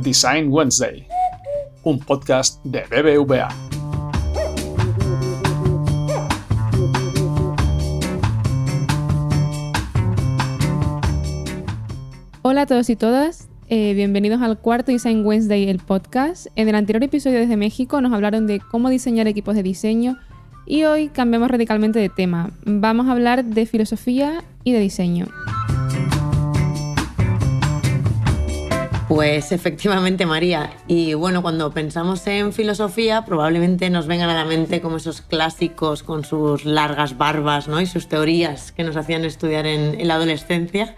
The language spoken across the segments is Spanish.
Design Wednesday, un podcast de BBVA. Hola a todos y todas, bienvenidos al cuarto Design Wednesday, el podcast. En el anterior episodio desde México nos hablaron de cómo diseñar equipos de diseño y hoy cambiamos radicalmente de tema. Vamos a hablar de filosofía y de diseño. Pues efectivamente, María. Y bueno, cuando pensamos en filosofía, probablemente nos vengan a la mente como esos clásicos con sus largas barbas, ¿no? Y sus teorías que nos hacían estudiar en la adolescencia.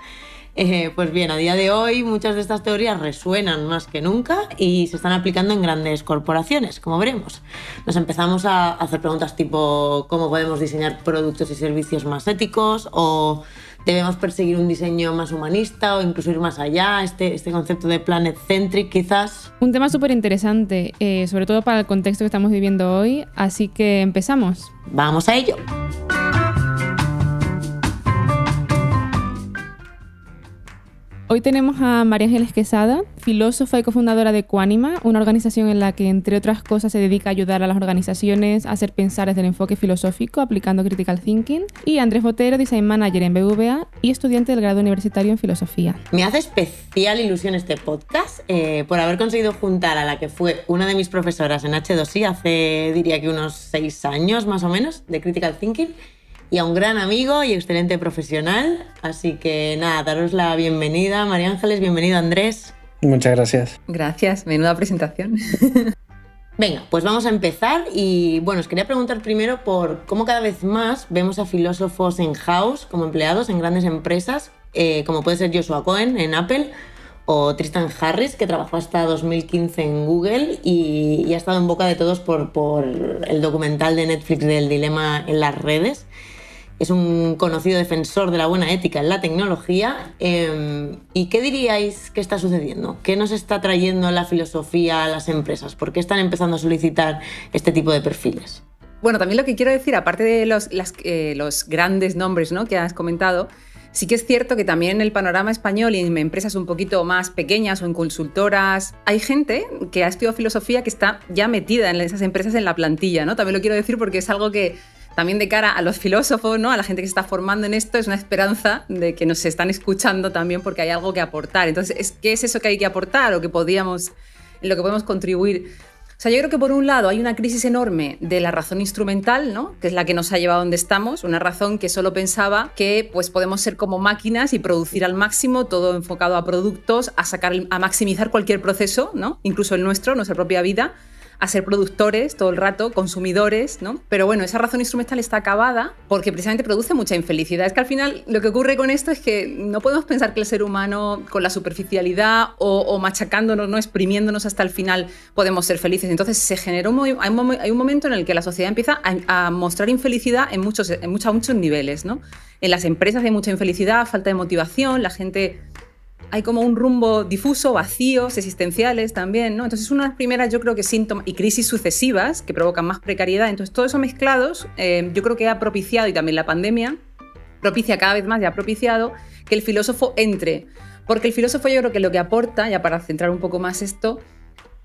Pues bien, a día de hoy muchas de estas teorías resuenan más que nunca y se están aplicando en grandes corporaciones, como veremos. Nos empezamos a hacer preguntas tipo ¿cómo podemos diseñar productos y servicios más éticos? ¿O debemos perseguir un diseño más humanista o incluso ir más allá? Este concepto de planet-centric quizás. Un tema súper interesante, sobre todo para el contexto que estamos viviendo hoy, así que empezamos. ¡Vamos a ello! Hoy tenemos a María Ángeles Quesada, filósofa y cofundadora de Quánima, una organización en la que, entre otras cosas, se dedica a ayudar a las organizaciones a hacer pensar desde el enfoque filosófico, aplicando critical thinking, y Andrés Botero, design manager en BBVA y estudiante del grado universitario en filosofía. Me hace especial ilusión este podcast por haber conseguido juntar a la que fue una de mis profesoras en H2I hace, diría que unos 6 años más o menos, de critical thinking, y a un gran amigo y excelente profesional. Así que nada, daros la bienvenida, María Ángeles, bienvenido Andrés. Muchas gracias. Gracias, menuda presentación. Venga, pues vamos a empezar y bueno, os quería preguntar primero por cómo cada vez más vemos a filósofos in-house como empleados en grandes empresas, como puede ser Joshua Cohen en Apple o Tristan Harris, que trabajó hasta 2015 en Google y ha estado en boca de todos por el documental de Netflix del dilema en las redes. Es un conocido defensor de la buena ética en la tecnología. ¿Y qué diríais que está sucediendo? ¿Qué nos está trayendo la filosofía a las empresas? ¿Por qué están empezando a solicitar este tipo de perfiles? Bueno, también lo que quiero decir, aparte de los grandes nombres, ¿no?, que has comentado, sí que es cierto que también en el panorama español y en empresas un poquito más pequeñas o en consultoras hay gente que ha estudiado filosofía que está ya metida en esas empresas en la plantilla, ¿no? También lo quiero decir porque es algo que también de cara a los filósofos, ¿no?, a la gente que se está formando en esto, es una esperanza de que nos están escuchando también porque hay algo que aportar. Entonces, ¿qué es eso que hay que aportar o en lo que podemos contribuir? O sea, yo creo que por un lado hay una crisis enorme de la razón instrumental, ¿no?, que es la que nos ha llevado a donde estamos, una razón que solo pensaba que pues, podemos ser como máquinas y producir al máximo, todo enfocado a productos, a maximizar cualquier proceso, ¿no?, incluso el nuestro, nuestra propia vida, a ser productores todo el rato, consumidores, ¿no? Pero bueno, esa razón instrumental está acabada porque precisamente produce mucha infelicidad. Es que al final lo que ocurre con esto es que no podemos pensar que el ser humano con la superficialidad o machacándonos, no exprimiéndonos hasta el final podemos ser felices. Entonces se generó hay un momento en el que la sociedad empieza a mostrar infelicidad en muchos niveles, ¿no? En las empresas hay mucha infelicidad, falta de motivación, la gente... Hay como un rumbo difuso, vacíos, existenciales también, ¿no? Entonces, una de las primeras, yo creo que síntomas y crisis sucesivas que provocan más precariedad. Entonces, todo eso mezclados, yo creo que ha propiciado, y también la pandemia propicia cada vez más y ha propiciado que el filósofo entre. Porque el filósofo yo creo que lo que aporta, ya para centrar un poco más esto,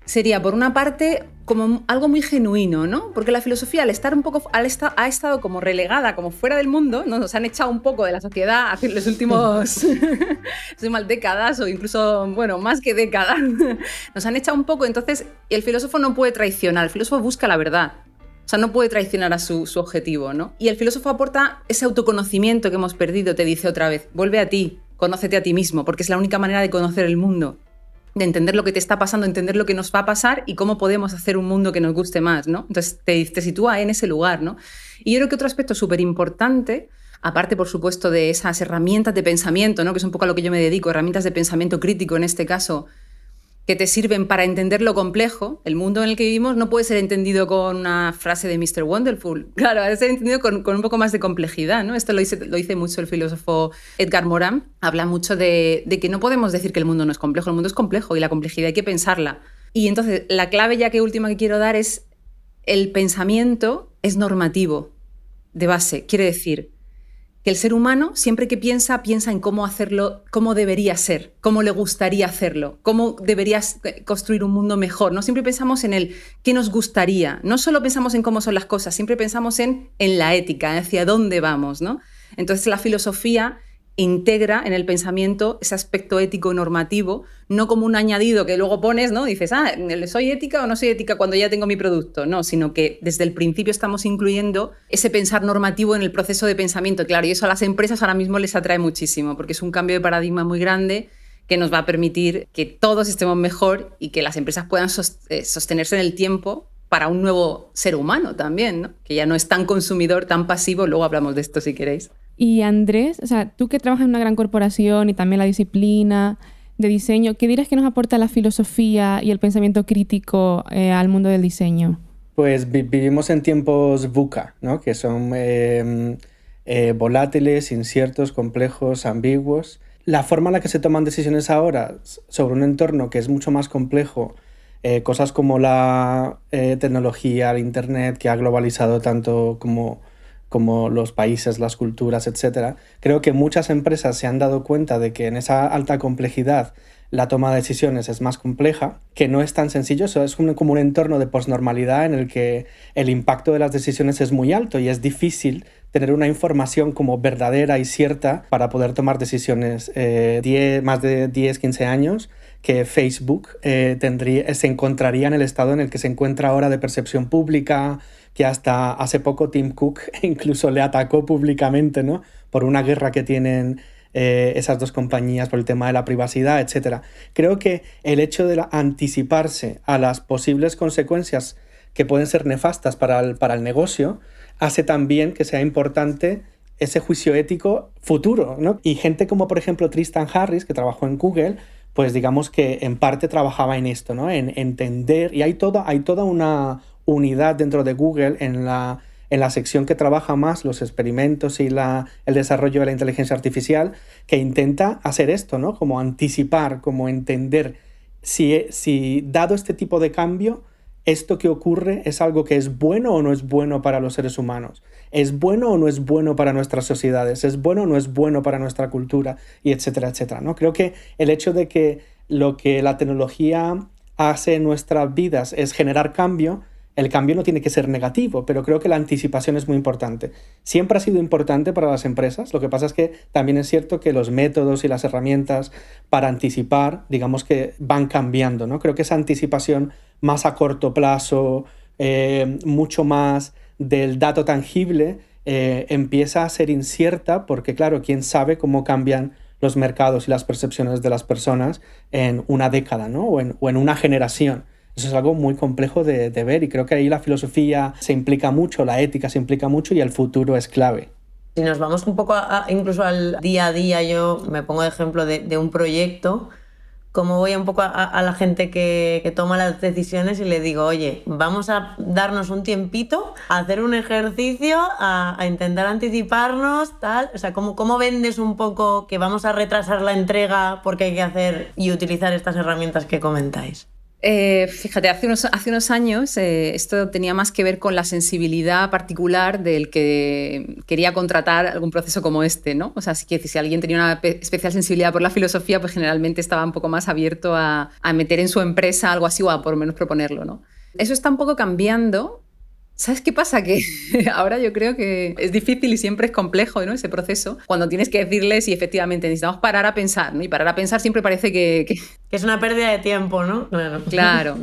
sería, por una parte, como algo muy genuino, ¿no? Porque la filosofía, ha estado como relegada, como fuera del mundo, ¿no? Nos han echado un poco de la sociedad en los últimos décadas o incluso, bueno, más que décadas. Nos han echado un poco, entonces el filósofo no puede traicionar, el filósofo busca la verdad. O sea, no puede traicionar a su objetivo, ¿no? Y el filósofo aporta ese autoconocimiento que hemos perdido, te dice otra vez, vuelve a ti, conócete a ti mismo, porque es la única manera de conocer el mundo, de entender lo que te está pasando, entender lo que nos va a pasar y cómo podemos hacer un mundo que nos guste más, ¿no? Entonces te sitúa en ese lugar, ¿no? Y yo creo que otro aspecto súper importante, aparte, por supuesto, de esas herramientas de pensamiento, ¿no?, que es un poco a lo que yo me dedico, herramientas de pensamiento crítico en este caso, que te sirven para entender lo complejo. El mundo en el que vivimos no puede ser entendido con una frase de Mr. Wonderful. Claro, debe ser entendido con un poco más de complejidad, ¿no? Esto lo dice mucho el filósofo Edgar Morin. Habla mucho de que no podemos decir que el mundo no es complejo. El mundo es complejo y la complejidad hay que pensarla. Y entonces, la clave última que quiero dar es el pensamiento es normativo, de base. Quiere decir que el ser humano, siempre que piensa en cómo hacerlo, cómo debería ser, cómo le gustaría hacerlo, cómo deberías construir un mundo mejor, ¿no? Siempre pensamos en el qué nos gustaría. No solo pensamos en cómo son las cosas, siempre pensamos en la ética, hacia dónde vamos, ¿no? Entonces la filosofía integra en el pensamiento ese aspecto ético y normativo, no como un añadido que luego pones, ¿no? Dices, ¿soy ética o no soy ética cuando ya tengo mi producto? No, sino que desde el principio estamos incluyendo ese pensar normativo en el proceso de pensamiento. Claro, y eso a las empresas ahora mismo les atrae muchísimo, porque es un cambio de paradigma muy grande que nos va a permitir que todos estemos mejor y que las empresas puedan sostenerse en el tiempo para un nuevo ser humano también, ¿no? Que ya no es tan consumidor, tan pasivo. Luego hablamos de esto si queréis. Y Andrés, o sea, tú que trabajas en una gran corporación y también la disciplina de diseño, ¿qué dirías que nos aporta la filosofía y el pensamiento crítico al mundo del diseño? Pues vivimos en tiempos VUCA, ¿no? Que son volátiles, inciertos, complejos, ambiguos. La forma en la que se toman decisiones ahora sobre un entorno que es mucho más complejo, cosas como la tecnología, el Internet, que ha globalizado tanto como los países, las culturas, etc. Creo que muchas empresas se han dado cuenta de que en esa alta complejidad la toma de decisiones es más compleja, que no es tan sencillo. Eso es como un entorno de posnormalidad en el que el impacto de las decisiones es muy alto y es difícil tener una información como verdadera y cierta para poder tomar decisiones. Más de 10, 15 años que Facebook se encontraría en el estado en el que se encuentra ahora de percepción pública, que hasta hace poco Tim Cook incluso le atacó públicamente, ¿no? Por una guerra que tienen esas dos compañías por el tema de la privacidad, etc. Creo que el hecho de anticiparse a las posibles consecuencias que pueden ser nefastas para el negocio hace también que sea importante ese juicio ético futuro, ¿no? Y gente como, por ejemplo, Tristan Harris, que trabajó en Google, pues digamos que en parte trabajaba en esto, ¿no? En entender, y hay toda una unidad dentro de Google en la sección que trabaja más los experimentos y el desarrollo de la inteligencia artificial, que intenta hacer esto, ¿no? Como anticipar, como entender si dado este tipo de cambio, esto que ocurre es algo que es bueno o no es bueno para los seres humanos, es bueno o no es bueno para nuestras sociedades, es bueno o no es bueno para nuestra cultura, y etcétera, etcétera, ¿no? Creo que el hecho de que lo que la tecnología hace en nuestras vidas es generar cambio, el cambio no tiene que ser negativo, pero creo que la anticipación es muy importante. Siempre ha sido importante para las empresas, lo que pasa es que también es cierto que los métodos y las herramientas para anticipar, digamos que van cambiando, ¿no? Creo que esa anticipación más a corto plazo, mucho más del dato tangible, empieza a ser incierta porque, claro, quién sabe cómo cambian los mercados y las percepciones de las personas en una década, ¿no? o en una generación. Eso es algo muy complejo de ver y creo que ahí la filosofía se implica mucho, la ética se implica mucho y el futuro es clave. Si nos vamos un poco incluso al día a día, yo me pongo de ejemplo de un proyecto, como voy un poco a la gente que toma las decisiones y le digo, oye, vamos a darnos un tiempito, a hacer un ejercicio, a intentar anticiparnos, tal. O sea, ¿cómo vendes un poco que vamos a retrasar la entrega porque hay que hacer y utilizar estas herramientas que comentáis? Fíjate, hace unos años esto tenía más que ver con la sensibilidad particular del que quería contratar algún proceso como este, ¿no? O sea, si alguien tenía una especial sensibilidad por la filosofía, pues generalmente estaba un poco más abierto a meter en su empresa algo así o a por lo menos proponerlo, ¿no? Eso está un poco cambiando. ¿Sabes qué pasa? Que ahora yo creo que es difícil y siempre es complejo, ¿no? Ese proceso, cuando tienes que decirles si efectivamente necesitamos parar a pensar, ¿no? Y parar a pensar siempre parece que es una pérdida de tiempo, ¿no? Claro,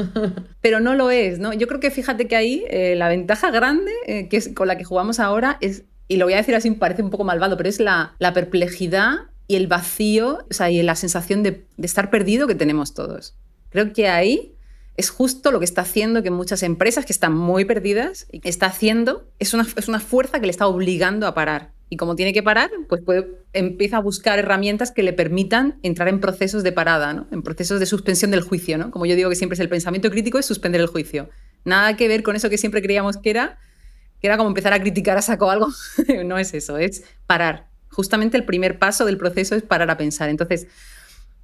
pero no lo es, ¿no? Yo creo que fíjate que ahí la ventaja grande con la que jugamos ahora es, y lo voy a decir así, parece un poco malvado, pero es la perplejidad y el vacío, o sea, y la sensación de estar perdido que tenemos todos. Creo que ahí es justo lo que está haciendo que muchas empresas que están muy perdidas, es una fuerza que le está obligando a parar. Y como tiene que parar, pues empieza a buscar herramientas que le permitan entrar en procesos de parada, ¿no? En procesos de suspensión del juicio, ¿no? Como yo digo que siempre es el pensamiento crítico, es suspender el juicio. Nada que ver con eso que siempre creíamos que era como empezar a criticar a saco algo. No es eso, es parar. Justamente el primer paso del proceso es parar a pensar. Entonces,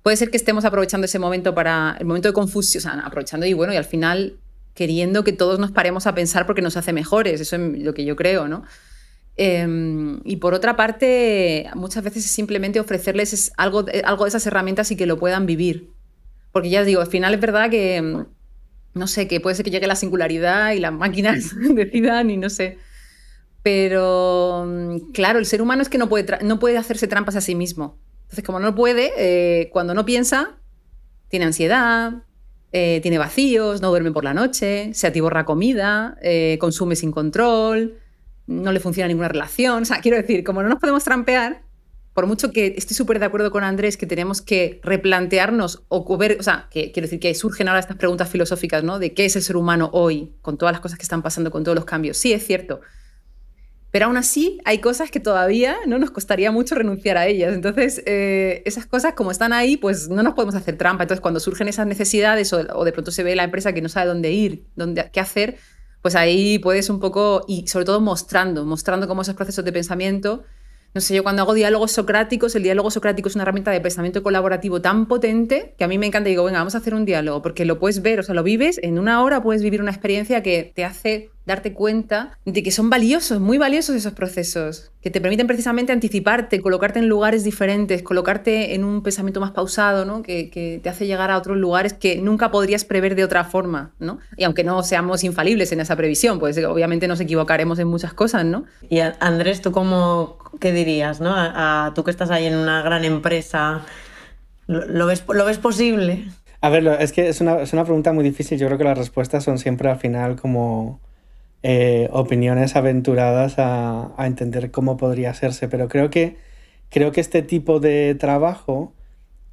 puede ser que estemos aprovechando ese momento para el momento de confusión, o sea, aprovechando y al final queriendo que todos nos paremos a pensar porque nos hace mejores, eso es lo que yo creo, ¿no? Y por otra parte, muchas veces es simplemente ofrecerles algo de esas herramientas y que lo puedan vivir. Porque ya os digo, al final es verdad que, no sé, que puede ser que llegue la singularidad y las máquinas decidan y no sé. Pero, claro, el ser humano es que no puede hacerse trampas a sí mismo. Entonces, como no puede, cuando no piensa, tiene ansiedad, tiene vacíos, no duerme por la noche, se atiborra comida, consume sin control, no le funciona ninguna relación. O sea, quiero decir, como no nos podemos trampear, por mucho que estoy súper de acuerdo con Andrés que tenemos que replantearnos o ver, o sea, que quiero decir que surgen ahora estas preguntas filosóficas, ¿no? De qué es el ser humano hoy, con todas las cosas que están pasando, con todos los cambios. Sí, es cierto. Pero aún así hay cosas que todavía no nos costaría mucho renunciar a ellas. Entonces, esas cosas como están ahí, pues no nos podemos hacer trampa. Entonces, cuando surgen esas necesidades o de pronto se ve la empresa que no sabe dónde ir, qué hacer, pues ahí puedes un poco, y sobre todo mostrando cómo esos procesos de pensamiento. No sé, yo cuando hago diálogos socráticos, el diálogo socrático es una herramienta de pensamiento colaborativo tan potente que a mí me encanta y digo, venga, vamos a hacer un diálogo, porque lo puedes ver, o sea, lo vives, en una hora puedes vivir una experiencia que te hace darte cuenta de que son valiosos, muy valiosos esos procesos, que te permiten precisamente anticiparte, colocarte en lugares diferentes, colocarte en un pensamiento más pausado, ¿no? Que te hace llegar a otros lugares que nunca podrías prever de otra forma, ¿no? Y aunque no seamos infalibles en esa previsión, pues obviamente nos equivocaremos en muchas cosas, ¿no? Y Andrés, ¿tú qué dirías, ¿no? Tú que estás ahí en una gran empresa, ¿lo ves posible? A ver, es que es una pregunta muy difícil. Yo creo que las respuestas son siempre al final como opiniones aventuradas a entender cómo podría hacerse, pero creo que este tipo de trabajo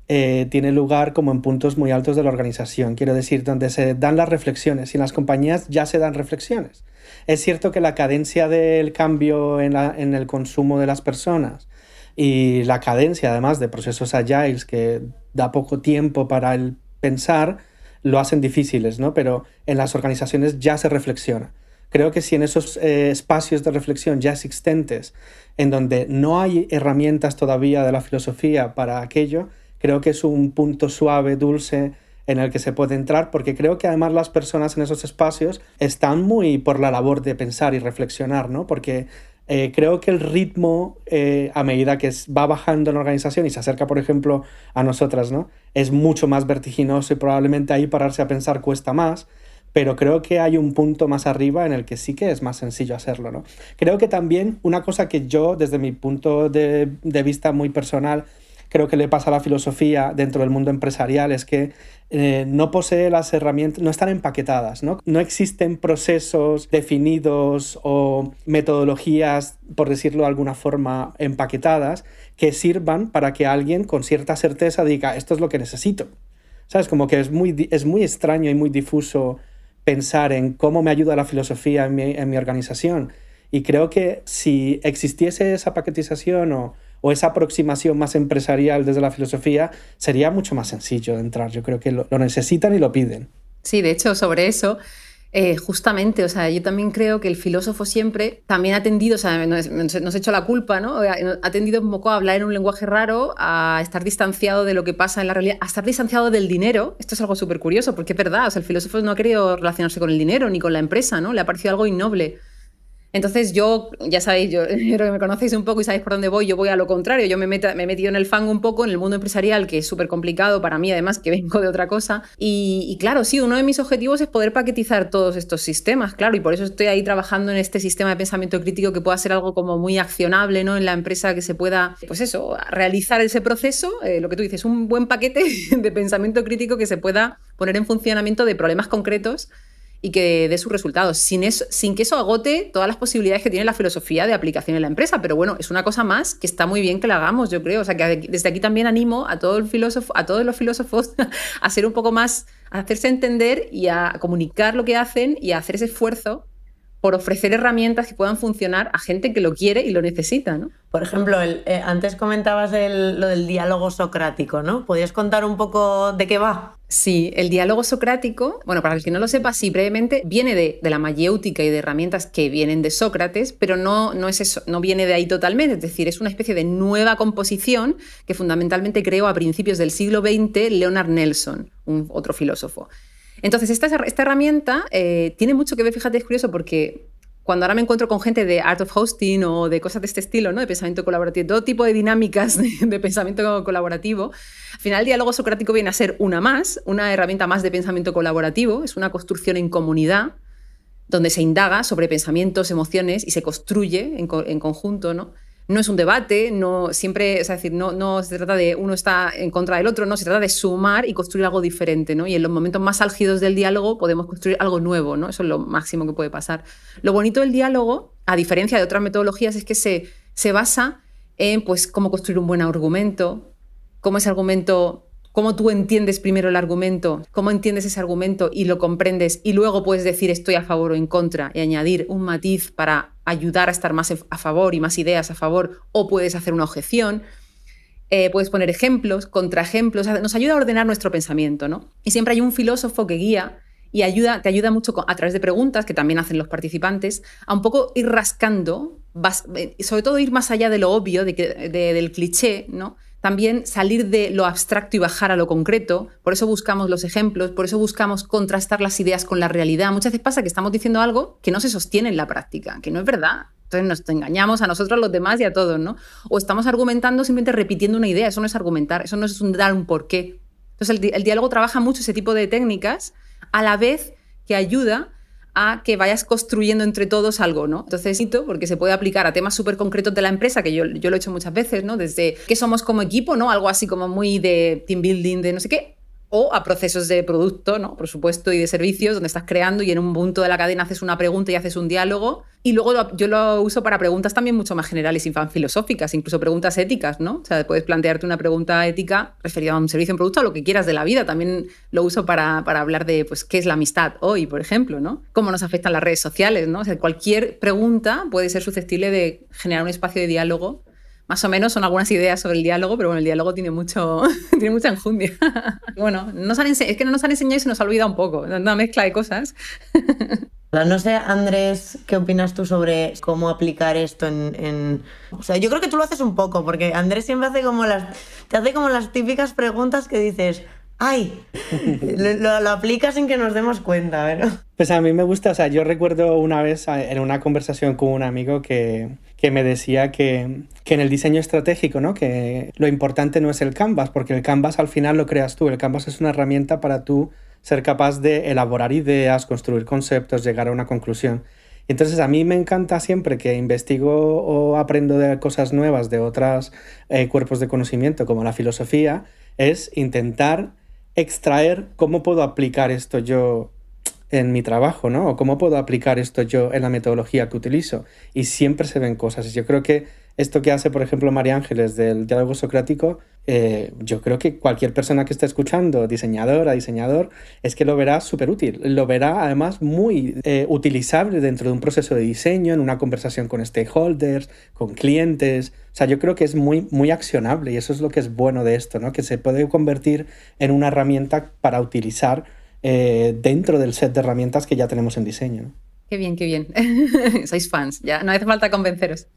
tiene lugar como en puntos muy altos de la organización, quiero decir, donde se dan las reflexiones y en las compañías ya se dan reflexiones. Es cierto que la cadencia del cambio en el consumo de las personas y la cadencia además de procesos agiles que da poco tiempo para el pensar lo hacen difíciles, ¿no? Pero en las organizaciones ya se reflexiona. Creo que si en esos espacios de reflexión ya existentes, en donde no hay herramientas todavía de la filosofía para aquello, creo que es un punto suave, dulce, en el que se puede entrar, porque creo que además las personas en esos espacios están muy por la labor de pensar y reflexionar, ¿no? Porque creo que el ritmo, a medida que va bajando en la organización y se acerca, por ejemplo, a nosotras, ¿no? Es mucho más vertiginoso y probablemente ahí pararse a pensar cuesta más. Pero creo que hay un punto más arriba en el que sí que es más sencillo hacerlo, ¿no? Creo que también una cosa que yo, desde mi punto de vista muy personal, creo que le pasa a la filosofía dentro del mundo empresarial es que no posee las herramientas, no están empaquetadas, ¿no? No existen procesos definidos o metodologías, por decirlo de alguna forma, empaquetadas que sirvan para que alguien con cierta certeza diga esto es lo que necesito. ¿Sabes? Como que es muy extraño y muy difuso pensar en cómo me ayuda la filosofía en mi organización. Y creo que si existiese esa paquetización o esa aproximación más empresarial desde la filosofía, sería mucho más sencillo de entrar. Yo creo que lo necesitan y lo piden. Sí, de hecho, sobre eso, justamente, o sea, yo también creo que el filósofo siempre también ha tendido, o sea, nos echa la culpa, ¿no? Ha tendido un poco a hablar en un lenguaje raro, a estar distanciado de lo que pasa en la realidad, a estar distanciado del dinero. Esto es algo súper curioso, porque es verdad, o sea, el filósofo no ha querido relacionarse con el dinero ni con la empresa, ¿no? Le ha parecido algo innoble. Entonces yo, ya sabéis, yo creo que me conocéis un poco y sabéis por dónde voy, yo voy a lo contrario, yo me he metido en el fango un poco en el mundo empresarial, que es súper complicado para mí, además que vengo de otra cosa, y claro, sí, uno de mis objetivos es poder paquetizar todos estos sistemas, claro, y por eso estoy ahí trabajando en este sistema de pensamiento crítico que pueda ser algo como muy accionable, ¿no? En la empresa, que se pueda, pues eso, realizar ese proceso, lo que tú dices, un buen paquete de pensamiento crítico que se pueda poner en funcionamiento de problemas concretos y que dé sus resultados, sin que eso agote todas las posibilidades que tiene la filosofía de aplicación en la empresa. Pero bueno, es una cosa más que está muy bien que la hagamos, yo creo. O sea, que desde aquí también animo a todos los filósofos a ser un poco más, a hacerse entender y a comunicar lo que hacen y a hacer ese esfuerzo por ofrecer herramientas que puedan funcionar a gente que lo quiere y lo necesita, ¿no? Por ejemplo, antes comentabas lo del diálogo socrático, ¿no? ¿Podrías contar un poco de qué va? Sí, el diálogo socrático, bueno, para el que no lo sepa, sí, brevemente, viene de la mayéutica y de herramientas que vienen de Sócrates, pero no es eso, no viene de ahí totalmente, es decir, es una especie de nueva composición que fundamentalmente creó a principios del siglo XX Leonard Nelson, otro filósofo. Entonces, esta herramienta tiene mucho que ver, fíjate, es curioso porque cuando ahora me encuentro con gente de Art of Hosting o de cosas de este estilo, ¿no? De pensamiento colaborativo, todo tipo de dinámicas de pensamiento colaborativo, al final el diálogo socrático viene a ser una herramienta más de pensamiento colaborativo, es una construcción en comunidad donde se indaga sobre pensamientos, emociones y se construye en conjunto, ¿no? No es un debate, no siempre, es decir, no se trata de uno está en contra del otro, no, se trata de sumar y construir algo diferente, ¿no? Y en los momentos más álgidos del diálogo podemos construir algo nuevo, ¿no? Eso es lo máximo que puede pasar. Lo bonito del diálogo, a diferencia de otras metodologías, es que se basa en pues, cómo construir un buen argumento, cómo ese argumento, cómo tú entiendes primero el argumento, cómo entiendes ese argumento y lo comprendes y luego puedes decir estoy a favor o en contra y añadir un matiz para ayudar a estar más a favor y más ideas a favor, o puedes hacer una objeción, puedes poner ejemplos, contraejemplos, nos ayuda a ordenar nuestro pensamiento, ¿no? Y siempre hay un filósofo que guía y te ayuda mucho a través de preguntas que también hacen los participantes a un poco ir rascando, sobre todo ir más allá de lo obvio, del cliché, ¿no? También salir de lo abstracto y bajar a lo concreto. Por eso buscamos los ejemplos, por eso buscamos contrastar las ideas con la realidad. Muchas veces pasa que estamos diciendo algo que no se sostiene en la práctica, que no es verdad. Entonces nos engañamos a nosotros, a los demás y a todos, ¿no? O estamos argumentando simplemente repitiendo una idea. Eso no es argumentar, eso no es dar un porqué. Entonces el diálogo trabaja mucho ese tipo de técnicas a la vez que ayuda a que vayas construyendo entre todos algo, ¿no? Entonces, porque se puede aplicar a temas súper concretos de la empresa, que yo lo he hecho muchas veces, ¿no? Desde qué somos como equipo, ¿no? Algo así como muy de team building, de no sé qué, o a procesos de producto, ¿no? Por supuesto, y de servicios, donde estás creando y en un punto de la cadena haces una pregunta y haces un diálogo. Y luego yo lo uso para preguntas también mucho más generales y filosóficas, incluso preguntas éticas, ¿no? O sea, puedes plantearte una pregunta ética referida a un servicio, un producto, a lo que quieras de la vida. También lo uso para hablar de, pues, qué es la amistad hoy, por ejemplo, ¿no? Cómo nos afectan las redes sociales, ¿no? O sea, cualquier pregunta puede ser susceptible de generar un espacio de diálogo. Más o menos son algunas ideas sobre el diálogo, pero bueno, el diálogo tiene tiene mucha enjundia. Bueno, es que no nos han enseñado y se nos ha olvidado un poco, una mezcla de cosas. No sé, Andrés, ¿qué opinas tú sobre cómo aplicar esto O sea, yo creo que tú lo haces un poco, porque Andrés siempre te hace como las típicas preguntas que dices, ¡ay! Lo aplicas sin que nos demos cuenta, ¿verdad? Pues a mí me gusta, o sea, yo recuerdo una vez en una conversación con un amigo que me decía que en el diseño estratégico, ¿no? Que lo importante no es el Canvas, porque el Canvas al final lo creas tú. El Canvas es una herramienta para tú ser capaz de elaborar ideas, construir conceptos, llegar a una conclusión. Entonces a mí me encanta siempre que investigo o aprendo de cosas nuevas de otros cuerpos de conocimiento como la filosofía, es intentar extraer cómo puedo aplicar esto yo en mi trabajo, ¿no? O cómo puedo aplicar esto yo en la metodología que utilizo. Y siempre se ven cosas. Y yo creo que esto que hace, por ejemplo, María Ángeles del diálogo socrático, yo creo que cualquier persona que esté escuchando, diseñador, es que lo verá súper útil. Lo verá además muy utilizable dentro de un proceso de diseño, en una conversación con stakeholders, con clientes. O sea, yo creo que es muy, muy accionable y eso es lo que es bueno de esto, ¿no? Que se puede convertir en una herramienta para utilizar dentro del set de herramientas que ya tenemos en diseño, ¿no? Qué bien, qué bien. Sois fans, ya no hace falta convenceros.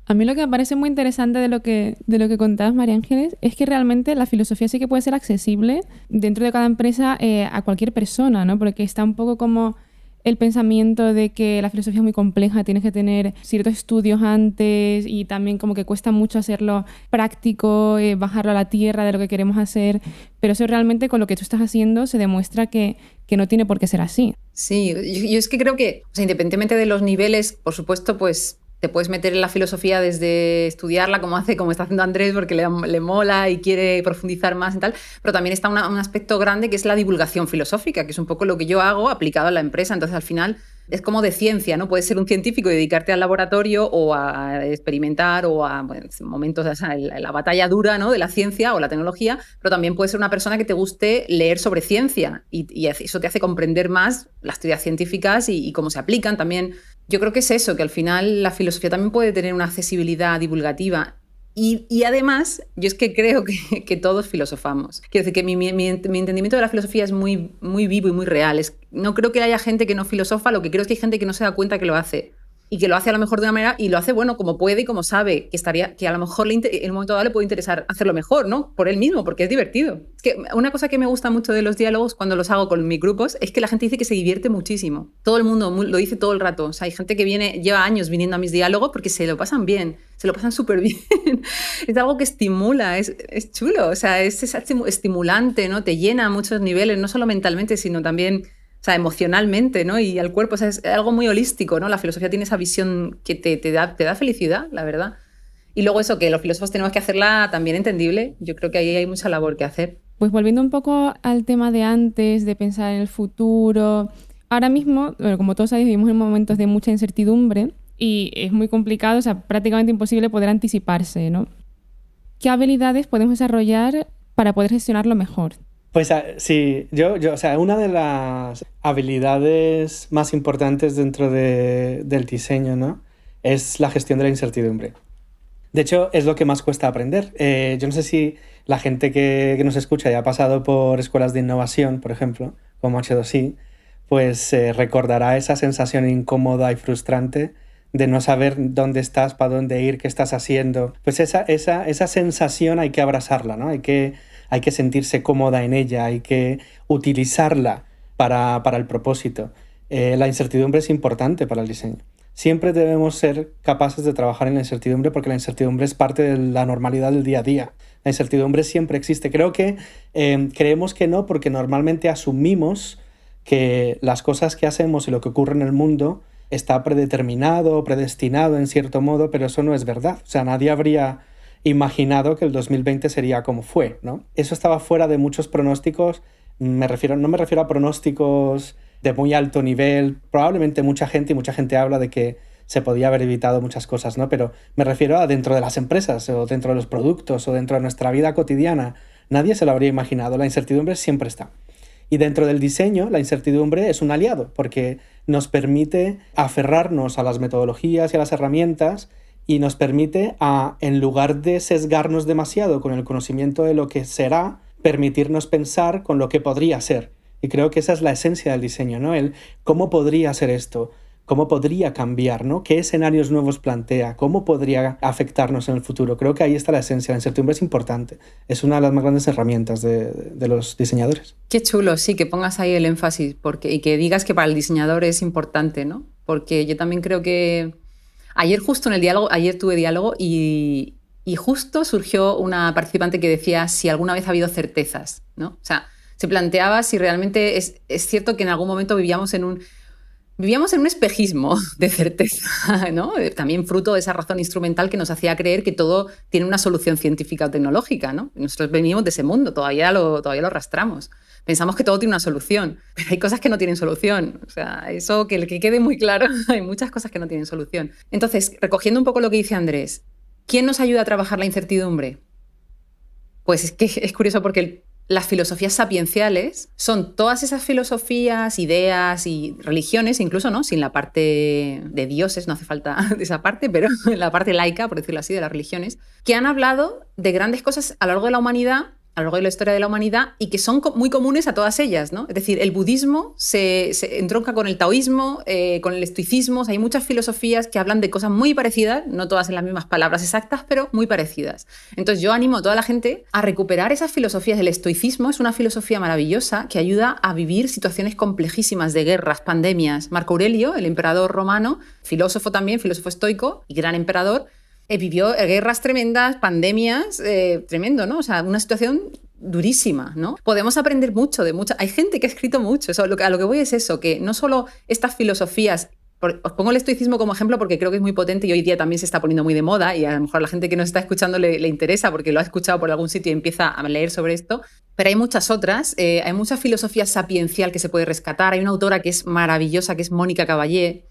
A mí lo que me parece muy interesante de lo que contabas, María Ángeles, es que realmente la filosofía sí que puede ser accesible dentro de cada empresa a cualquier persona, ¿no? Porque está un poco como el pensamiento de que la filosofía es muy compleja, tienes que tener ciertos estudios antes y también como que cuesta mucho hacerlo práctico, bajarlo a la tierra de lo que queremos hacer, pero eso realmente con lo que tú estás haciendo se demuestra que no tiene por qué ser así. Sí, yo es que creo que, o sea, independientemente de los niveles, por supuesto, pues te puedes meter en la filosofía desde estudiarla como está haciendo Andrés porque le mola y quiere profundizar más y tal, pero también está un aspecto grande que es la divulgación filosófica, que es un poco lo que yo hago aplicado a la empresa. Entonces al final es como de ciencia, ¿no? Puedes ser un científico y dedicarte al laboratorio o a experimentar o a momentos, o sea, la batalla dura, ¿no? De la ciencia o la tecnología, pero también puedes ser una persona que te guste leer sobre ciencia y eso te hace comprender más las teorías científicas y cómo se aplican también. Yo creo que es eso, que al final la filosofía también puede tener una accesibilidad divulgativa. Y además, yo es que creo que todos filosofamos. Quiero decir que mi entendimiento de la filosofía es muy, muy vivo y muy real. No creo que haya gente que no filosofa, lo que creo es que hay gente que no se da cuenta que lo hace. y que lo hace a lo mejor de una manera y lo hace, bueno, como puede y como sabe, que a lo mejor en un momento dado le puede interesar hacerlo mejor, ¿no? Por él mismo, porque es divertido. Es que una cosa que me gusta mucho de los diálogos cuando los hago con mis grupos es que la gente dice que se divierte muchísimo. Todo el mundo lo dice todo el rato. O sea, hay gente que lleva años viniendo a mis diálogos porque se lo pasan bien, se lo pasan súper bien. Es algo que estimula, es chulo, o sea, es estimulante, ¿no? Te llena a muchos niveles, no solo mentalmente, sino también... O sea, emocionalmente, ¿no? Y al cuerpo, o sea, es algo muy holístico, ¿no? La filosofía tiene esa visión que te da felicidad, la verdad. Y luego eso, que los filósofos tenemos que hacerla también entendible. Yo creo que ahí hay mucha labor que hacer. Pues volviendo un poco al tema de antes, de pensar en el futuro. Ahora mismo, bueno, como todos sabéis, vivimos en momentos de mucha incertidumbre y es muy complicado, o sea, prácticamente imposible poder anticiparse, ¿no? ¿Qué habilidades podemos desarrollar para poder gestionarlo mejor? Pues sí, o sea, una de las habilidades más importantes dentro del diseño, ¿no? Es la gestión de la incertidumbre. De hecho, es lo que más cuesta aprender. Yo no sé si la gente que nos escucha ya ha pasado por escuelas de innovación, por ejemplo, como H2I, pues recordará esa sensación incómoda y frustrante de no saber dónde estás, para dónde ir, qué estás haciendo. Pues esa sensación hay que abrazarla, ¿no? Hay que sentirse cómoda en ella, hay que utilizarla para el propósito. La incertidumbre es importante para el diseño. Siempre debemos ser capaces de trabajar en la incertidumbre porque la incertidumbre es parte de la normalidad del día a día. La incertidumbre siempre existe. Creo que creemos que no porque normalmente asumimos que las cosas que hacemos y lo que ocurre en el mundo está predeterminado, predestinado en cierto modo, pero eso no es verdad. O sea, nadie habría imaginado que el 2020 sería como fue, ¿no? Eso estaba fuera de muchos pronósticos. No me refiero a pronósticos de muy alto nivel. Probablemente mucha gente habla de que se podía haber evitado muchas cosas, ¿no? Pero me refiero a dentro de las empresas o dentro de los productos o dentro de nuestra vida cotidiana. Nadie se lo habría imaginado. La incertidumbre siempre está. Y dentro del diseño, la incertidumbre es un aliado porque nos permite aferrarnos a las metodologías y a las herramientas y nos permite, en lugar de sesgarnos demasiado con el conocimiento de lo que será, permitirnos pensar con lo que podría ser. Y creo que esa es la esencia del diseño, ¿no? El cómo podría ser esto, cómo podría cambiar, ¿no? ¿Qué escenarios nuevos plantea? ¿Cómo podría afectarnos en el futuro? Creo que ahí está la esencia. La incertidumbre es importante. Es una de las más grandes herramientas de los diseñadores. Qué chulo, sí, que pongas ahí el énfasis y que digas que para el diseñador es importante, ¿no? Porque yo también creo que ayer tuve diálogo y justo surgió una participante que decía si alguna vez ha habido certezas, ¿no? O sea, se planteaba si realmente es cierto que en algún momento vivíamos en un espejismo de certeza, ¿no? También fruto de esa razón instrumental que nos hacía creer que todo tiene una solución científica o tecnológica, ¿no? Nosotros venimos de ese mundo, todavía lo arrastramos. Pensamos que todo tiene una solución, pero hay cosas que no tienen solución. O sea, eso que quede muy claro, hay muchas cosas que no tienen solución. Entonces, recogiendo un poco lo que dice Andrés, ¿quién nos ayuda a trabajar la incertidumbre? Pues es que es curioso porque las filosofías sapienciales son todas esas filosofías, ideas y religiones, incluso, ¿no? Sin la parte de dioses, no hace falta esa parte, pero la parte laica, por decirlo así, de las religiones, que han hablado de grandes cosas a lo largo de la humanidad, a lo largo de la historia de la humanidad, y que son muy comunes a todas ellas, ¿no? Es decir, el budismo se entronca con el taoísmo, con el estoicismo. O sea, hay muchas filosofías que hablan de cosas muy parecidas, no todas en las mismas palabras exactas, pero muy parecidas. Entonces yo animo a toda la gente a recuperar esas filosofías. El estoicismo es una filosofía maravillosa que ayuda a vivir situaciones complejísimas de guerras, pandemias. Marco Aurelio, el emperador romano, filósofo también, filósofo estoico y gran emperador, vivió guerras tremendas, pandemias, tremendo, ¿no? O sea, una situación durísima, ¿no? Podemos aprender mucho de mucha. Hay gente que ha escrito mucho. Eso, a lo que voy es eso, que no solo estas filosofías. Os pongo el estoicismo como ejemplo porque creo que es muy potente y hoy día también se está poniendo muy de moda y a lo mejor a la gente que nos está escuchando le interesa porque lo ha escuchado por algún sitio y empieza a leer sobre esto. Pero hay muchas otras. Hay mucha filosofía sapiencial que se puede rescatar. Hay una autora que es maravillosa, que es Mónica Caballé,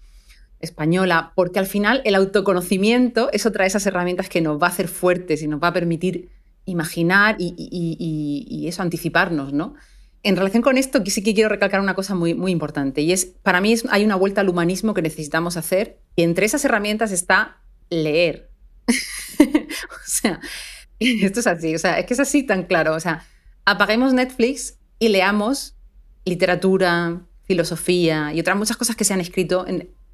española, porque al final el autoconocimiento es otra de esas herramientas que nos va a hacer fuertes y nos va a permitir imaginar y eso, anticiparnos, ¿no? En relación con esto, sí que quiero recalcar una cosa muy, muy importante y es, para mí hay una vuelta al humanismo que necesitamos hacer y entre esas herramientas está leer. O sea, esto es así, o sea, es que es así tan claro. O sea, apaguemos Netflix y leamos literatura, filosofía y otras muchas cosas que se han escrito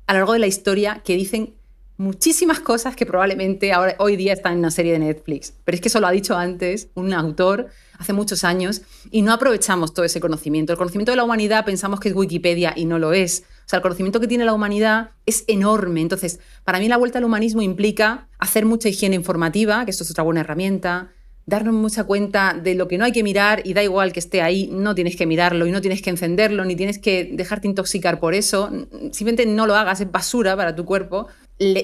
a lo largo de la historia que dicen muchísimas cosas que probablemente hoy día están en una serie de Netflix. Pero es que eso lo ha dicho antes un autor hace muchos años y no aprovechamos todo ese conocimiento. El conocimiento de la humanidad pensamos que es Wikipedia y no lo es. O sea, el conocimiento que tiene la humanidad es enorme. Entonces, para mí la vuelta al humanismo implica hacer mucha higiene informativa, que esto es otra buena herramienta, darnos mucha cuenta de lo que no hay que mirar y da igual que esté ahí, no tienes que mirarlo y no tienes que encenderlo, ni tienes que dejarte intoxicar por eso. Simplemente no lo hagas, es basura para tu cuerpo.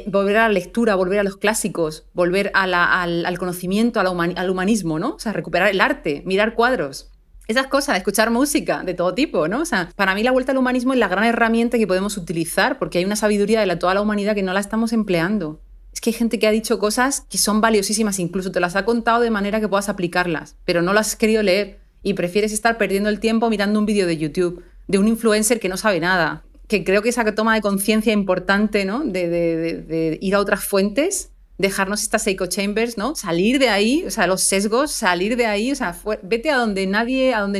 Volver a la lectura, volver a los clásicos, volver al conocimiento, al humanismo, ¿no? O sea, recuperar el arte, mirar cuadros. Esas cosas, escuchar música de todo tipo, ¿no? O sea, para mí la vuelta al humanismo es la gran herramienta que podemos utilizar porque hay una sabiduría de toda la humanidad que no la estamos empleando. Es que hay gente que ha dicho cosas que son valiosísimas, incluso te las ha contado de manera que puedas aplicarlas, pero no las has querido leer y prefieres estar perdiendo el tiempo mirando un vídeo de YouTube de un influencer que no sabe nada. Que creo que esa toma de conciencia importante, ¿no? de ir a otras fuentes, dejarnos estas echo chambers, ¿no? Salir de ahí, o sea, los sesgos, salir de ahí, o sea, vete a donde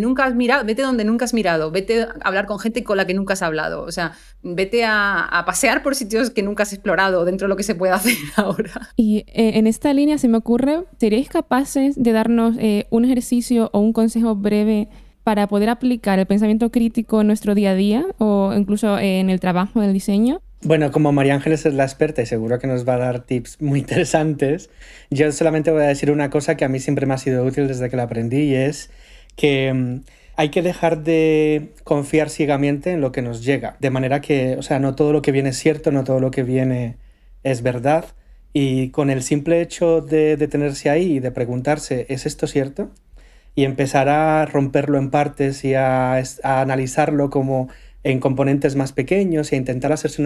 nunca has mirado, vete donde nunca has mirado, vete a hablar con gente con la que nunca has hablado, o sea, vete a pasear por sitios que nunca has explorado dentro de lo que se puede hacer ahora. Y en esta línea se me ocurre, ¿seríais capaces de darnos un ejercicio o un consejo breve para poder aplicar el pensamiento crítico en nuestro día a día o incluso en el trabajo del diseño? Bueno, como María Ángeles es la experta y seguro que nos va a dar tips muy interesantes, yo solamente voy a decir una cosa que a mí siempre me ha sido útil desde que la aprendí y es que hay que dejar de confiar ciegamente en lo que nos llega. De manera que, o sea, no todo lo que viene es cierto, no todo lo que viene es verdad. Y con el simple hecho de detenerse ahí y de preguntarse, ¿es esto cierto? Y empezar a romperlo en partes y a analizarlo como en componentes más pequeños y a intentar hacerse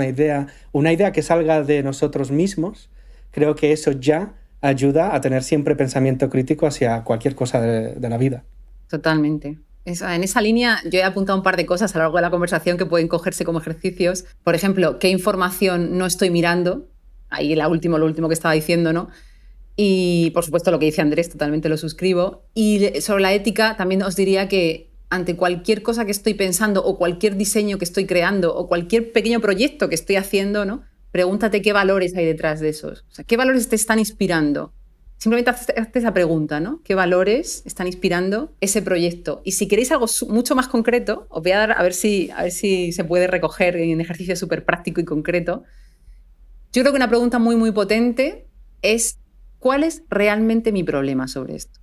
una idea que salga de nosotros mismos, creo que eso ya ayuda a tener siempre pensamiento crítico hacia cualquier cosa de la vida. Totalmente. En esa línea yo he apuntado un par de cosas a lo largo de la conversación que pueden cogerse como ejercicios. Por ejemplo, ¿qué información no estoy mirando? Ahí lo último que estaba diciendo, ¿no? Y, por supuesto, lo que dice Andrés, totalmente lo suscribo. Y sobre la ética, también os diría que ante cualquier cosa que estoy pensando o cualquier diseño que estoy creando o cualquier pequeño proyecto que estoy haciendo, ¿no? Pregúntate qué valores hay detrás de esos. O sea, ¿qué valores te están inspirando? Simplemente hazte esa pregunta, ¿no? ¿Qué valores están inspirando ese proyecto? Y si queréis algo mucho más concreto, os voy a dar a ver si se puede recoger en un ejercicio súper práctico y concreto. Yo creo que una pregunta muy, muy potente es ¿cuál es realmente mi problema sobre esto?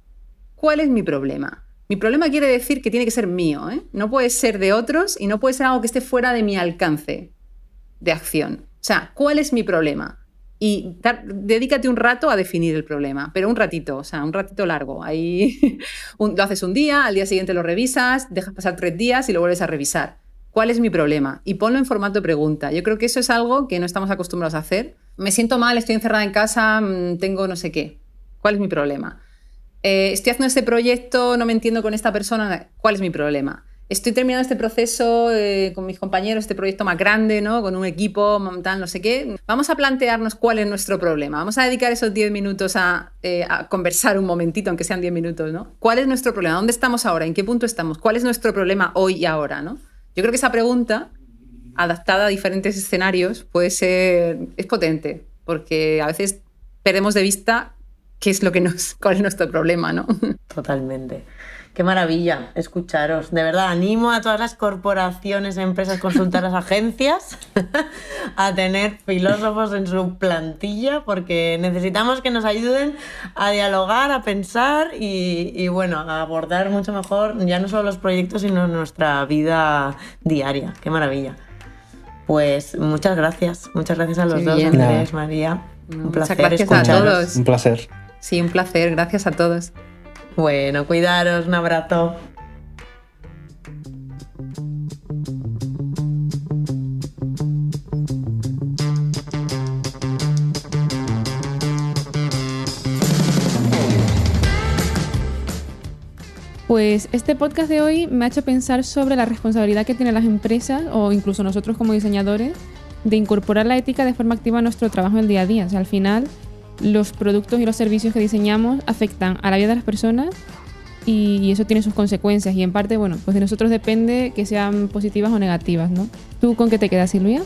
¿Cuál es mi problema? Mi problema quiere decir que tiene que ser mío, ¿eh? No puede ser de otros y no puede ser algo que esté fuera de mi alcance de acción. O sea, ¿cuál es mi problema? Y dedícate un rato a definir el problema, pero un ratito, o sea, un ratito largo. Ahí lo haces un día, al día siguiente lo revisas, dejas pasar 3 días y lo vuelves a revisar. ¿Cuál es mi problema? Y ponlo en formato pregunta. Yo creo que eso es algo que no estamos acostumbrados a hacer. Me siento mal, estoy encerrada en casa, tengo no sé qué. ¿Cuál es mi problema? Estoy haciendo este proyecto, no me entiendo con esta persona. ¿Cuál es mi problema? Estoy terminando este proceso con mis compañeros, este proyecto más grande, ¿no? Con un equipo, tal, no sé qué. Vamos a plantearnos cuál es nuestro problema. Vamos a dedicar esos 10 minutos a conversar un momentito, aunque sean 10 minutos, ¿no? ¿Cuál es nuestro problema? ¿Dónde estamos ahora? ¿En qué punto estamos? ¿Cuál es nuestro problema hoy y ahora, ¿no? Yo creo que esa pregunta, adaptada a diferentes escenarios, es potente, porque a veces perdemos de vista cuál es nuestro problema, ¿no? Totalmente. Qué maravilla escucharos. De verdad, animo a todas las corporaciones, empresas, consultoras, agencias a tener filósofos en su plantilla porque necesitamos que nos ayuden a dialogar, a pensar y bueno, a abordar mucho mejor ya no solo los proyectos, sino nuestra vida diaria. Qué maravilla. Pues muchas gracias. Muchas gracias a los dos, Andrés, María. Un placer. Muchas gracias a todos. Un placer. Sí, un placer. Gracias a todos. Bueno, cuidaros, un abrazo. Pues este podcast de hoy me ha hecho pensar sobre la responsabilidad que tienen las empresas o incluso nosotros como diseñadores de incorporar la ética de forma activa a nuestro trabajo en el día a día. O sea, al final los productos y los servicios que diseñamos afectan a la vida de las personas y eso tiene sus consecuencias y en parte, bueno, pues de nosotros depende que sean positivas o negativas, ¿no? ¿Tú con qué te quedas, Silvia?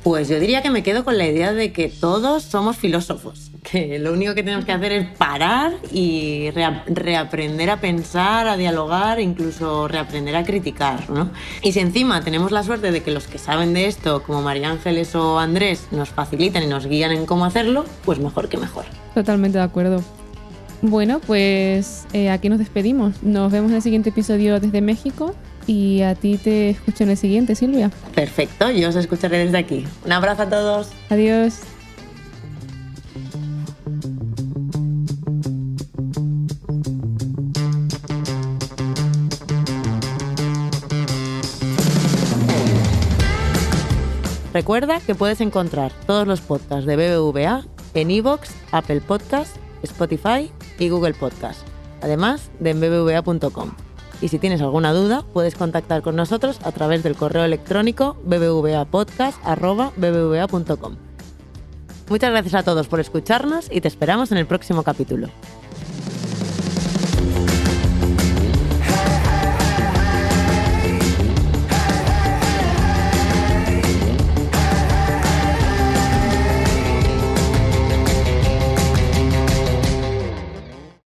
Pues yo diría que me quedo con la idea de que todos somos filósofos, que lo único que tenemos que hacer es parar y reaprender a pensar, a dialogar, incluso reaprender a criticar, ¿no? Y si encima tenemos la suerte de que los que saben de esto, como María Ángeles o Andrés, nos facilitan y nos guían en cómo hacerlo, pues mejor que mejor. Totalmente de acuerdo. Bueno, pues aquí nos despedimos. Nos vemos en el siguiente episodio desde México y a ti te escucho en el siguiente, Silvia. Perfecto, yo os escucharé desde aquí. Un abrazo a todos. Adiós. Recuerda que puedes encontrar todos los podcasts de BBVA en iVoox, Apple Podcasts, Spotify y Google Podcasts, además de en bbva.com. Y si tienes alguna duda, puedes contactar con nosotros a través del correo electrónico bbvapodcast@bbva.com. Muchas gracias a todos por escucharnos y te esperamos en el próximo capítulo.